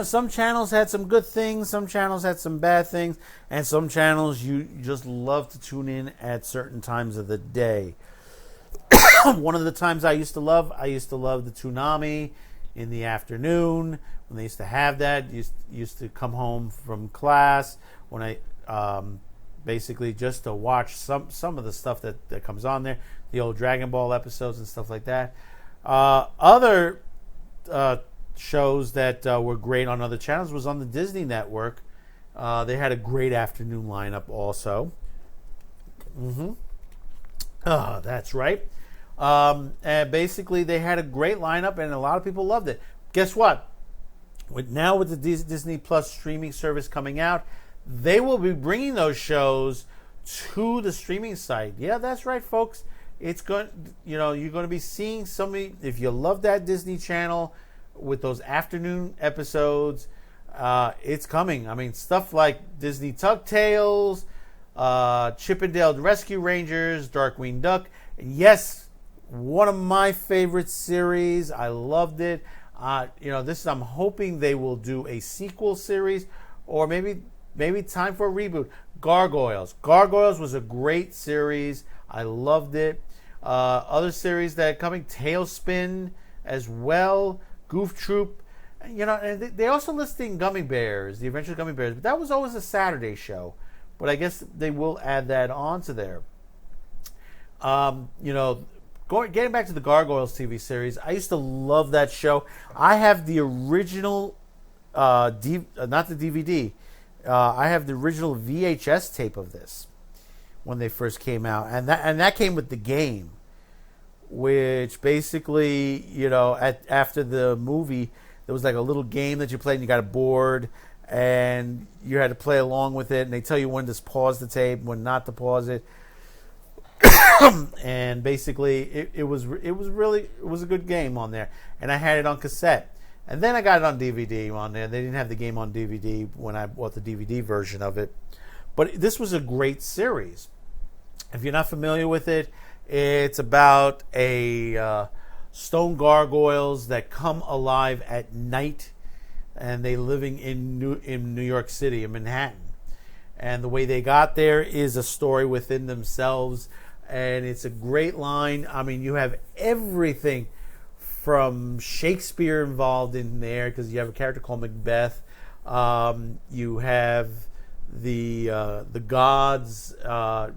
Some channels had some good things, some channels had some bad things, and some channels you just love to tune in at certain times of the day. One of the times I used to love the Toonami in the afternoon when they used to have that. Used to come home from class when I basically just to watch some of the stuff that comes on there, the old Dragon Ball episodes and stuff like that. Other shows that were great on other channels was on the Disney Network. They had a great afternoon lineup also. That's right. And basically they had a great lineup and a lot of people loved it. Guess what? With the Disney Plus streaming service coming out, they will be bringing those shows to the streaming site. Yeah, that's right, folks. It's going, you're going to be seeing somebody, if you love that Disney Channel with those afternoon episodes, it's coming. I mean, stuff like Disney Ducktales, Chip 'n Dale Rescue Rangers, Darkwing Duck. Yes, one of my favorite series. I loved it. I'm hoping they will do a sequel series, or maybe time for a reboot. Gargoyles. Gargoyles was a great series. I loved it. Other series that are coming, Tailspin as well, Goof Troop. And they also listing Gummy Bears, the Adventure Gummy Bears, but that was always a Saturday show. But I guess they will add that onto there. Getting back to the Gargoyles TV series, I used to love that show. I have the original, not the DVD. I have the original VHS tape of this when they first came out, and that came with the game, which basically, after the movie, there was like a little game that you played, and you got a board, and you had to play along with it, and they tell you when to pause the tape, when not to pause it. And basically, it was a good game on there, and I had it on cassette, and then I got it on DVD on there. They didn't have the game on DVD when I bought the DVD version of it, but this was a great series. If you're not familiar with it, it's about a stone gargoyles that come alive at night, and they living in New York City, in Manhattan, and the way they got there is a story within themselves. And it's a great line. I mean, you have everything from Shakespeare involved in there, because you have a character called Macbeth. You have the gods,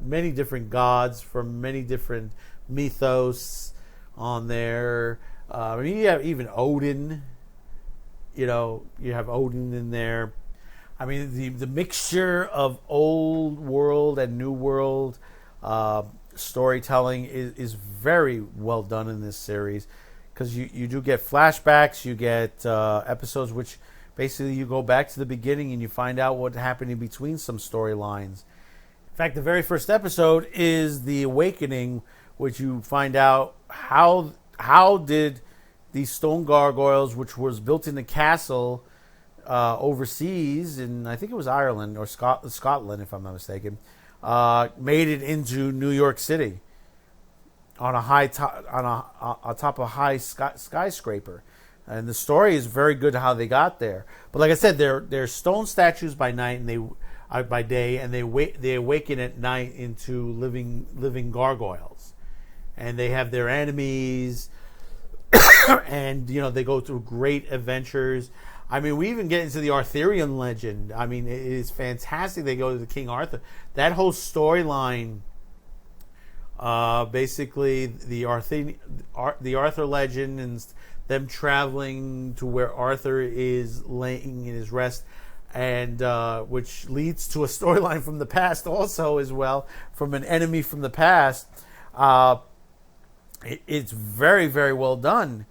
many different gods from many different mythos on there. You have even Odin. You have Odin in there. I mean, the mixture of old world and new world storytelling is very well done in this series, because you do get flashbacks, you get episodes which basically you go back to the beginning and you find out what happened in between some storylines. In fact, the very first episode is the awakening, which you find out how did these stone gargoyles, which was built in the castle overseas in, I think it was Ireland or Scotland, if I'm not mistaken, made it into New York City on top of a high skyscraper. And the story is very good how they got there. But like I said, they're stone statues by night, and by day, and they awaken at night into living gargoyles, and they have their enemies, and they go through great adventures. I mean, we even get into the Arthurian legend. I mean, it is fantastic. They go to the King Arthur. That whole storyline, basically the Arthur legend, and them traveling to where Arthur is laying in his rest, and which leads to a storyline from the past also as well, from an enemy from the past. It's very, very well done.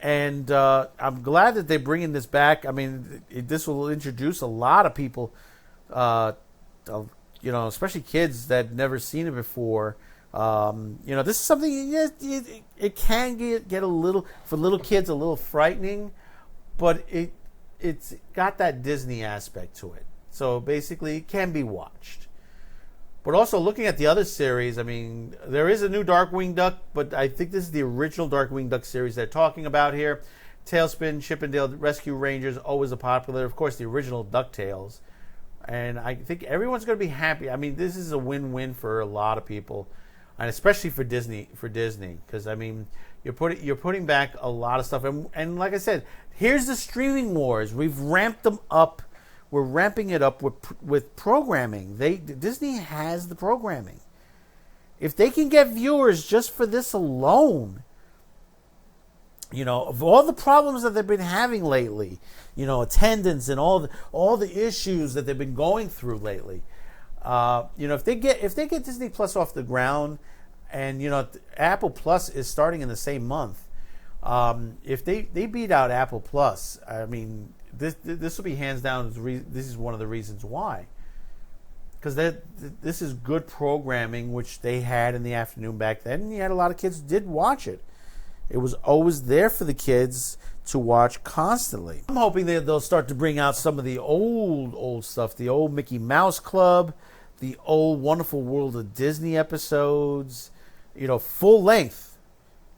And I'm glad that they're bringing this back. I mean, this will introduce a lot of people, especially kids that never seen it before. This is something, it can get a little, for little kids, a little frightening, but it's got that Disney aspect to it. So basically, it can be watched. But also, looking at the other series, I mean, there is a new Darkwing Duck, but I think this is the original Darkwing Duck series they're talking about here. Tailspin, Chip and Dale Rescue Rangers, always a popular. Of course, the original Ducktales. And I think everyone's going to be happy. I mean, this is a win-win for a lot of people, and especially for Disney. Because I mean, you're putting back a lot of stuff. And like I said, here's the streaming wars. We've ramped them up. We're ramping it up with programming. Disney has the programming. If they can get viewers just for this alone, of all the problems that they've been having lately, attendance and all the issues that they've been going through lately, if they get Disney Plus off the ground, and Apple Plus is starting in the same month, if they beat out Apple Plus, I mean, this will be hands down. This is one of the reasons why, because this is good programming which they had in the afternoon back then, and you had a lot of kids did watch it. It was always there for the kids to watch constantly. I'm hoping that they'll start to bring out some of the old stuff, the old Mickey Mouse Club, the old Wonderful World of Disney episodes, full length,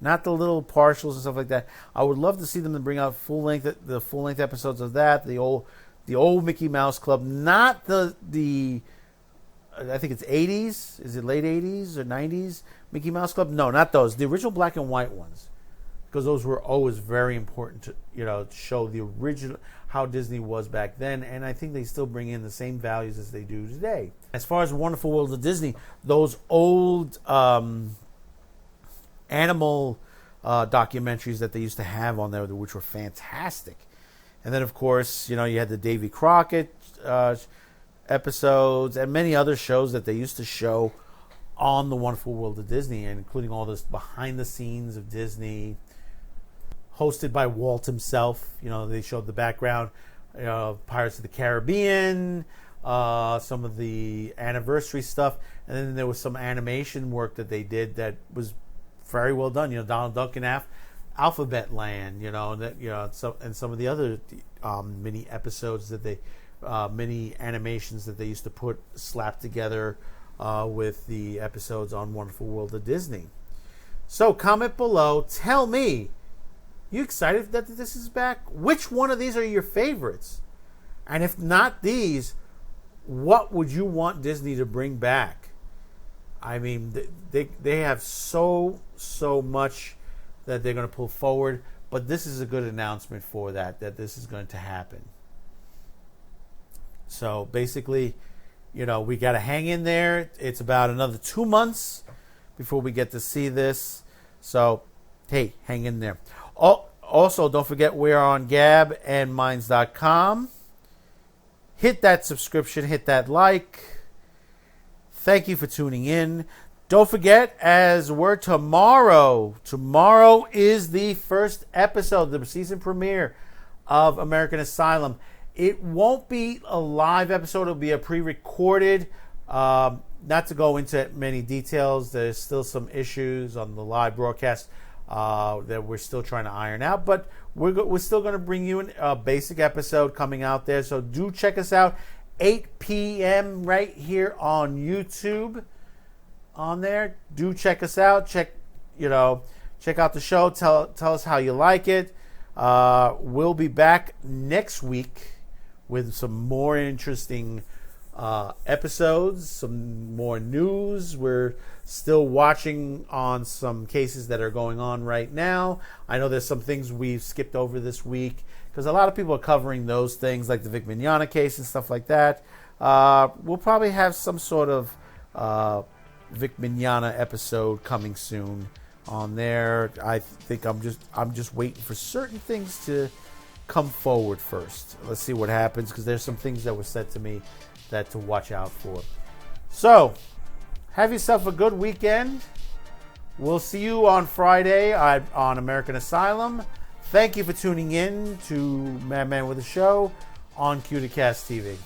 not the little partials and stuff like that. I would love to see them bring out the full length episodes of that, the old Mickey Mouse Club, not the I think it's 80s. Is it late 80s or 90s Mickey Mouse Club? No, not those. The original black and white ones. Because those were always very important to show the original how Disney was back then, and I think they still bring in the same values as they do today. As far as Wonderful World of Disney, those old animal documentaries that they used to have on there, which were fantastic, and then of course you had the Davy Crockett episodes and many other shows that they used to show on the Wonderful World of Disney, and including all this behind the scenes of Disney, hosted by Walt himself. They showed the background, Pirates of the Caribbean, some of the anniversary stuff, and then there was some animation work that they did that was very well done. Donald Duck and Alphabet Land, and some of the other mini episodes that they, mini animations that they used to slap together with the episodes on Wonderful World of Disney. So comment below, tell me, you excited that this is back? Which one of these are your favorites? And if not these, what would you want Disney to bring back? I mean, they have so much that they're going to pull forward, but this is a good announcement for that this is going to happen. So basically, we got to hang in there. It's about another 2 months before we get to see this. So, hey, hang in there. Also, don't forget we're on Gab and Minds.com. Hit that subscription, hit that like. Thank you for tuning in. Don't forget, as we're tomorrow is the first episode, the season premiere of American Asylum. It won't be a live episode. It'll be a pre-recorded. Not to go into many details. There's still some issues on the live broadcast that we're still trying to iron out. But we're still going to bring you a basic episode coming out there. So do check us out. 8 p.m. right here on YouTube. On there. Do check us out. Check out the show. Tell us how you like it. We'll be back next week with some more interesting episodes, some more news. We're still watching on some cases that are going on right now. I know there's some things we've skipped over this week because a lot of people are covering those things, like the Vic Mignogna case and stuff like that. We'll probably have some sort of Vic Mignogna episode coming soon on there. I think I'm just waiting for certain things to come forward first. Let's see what happens, because there's some things that were said to me that to watch out for. So, have yourself a good weekend. We'll see you on Friday on American Asylum. Thank you for tuning in to Madman with a Show on QTCast TV.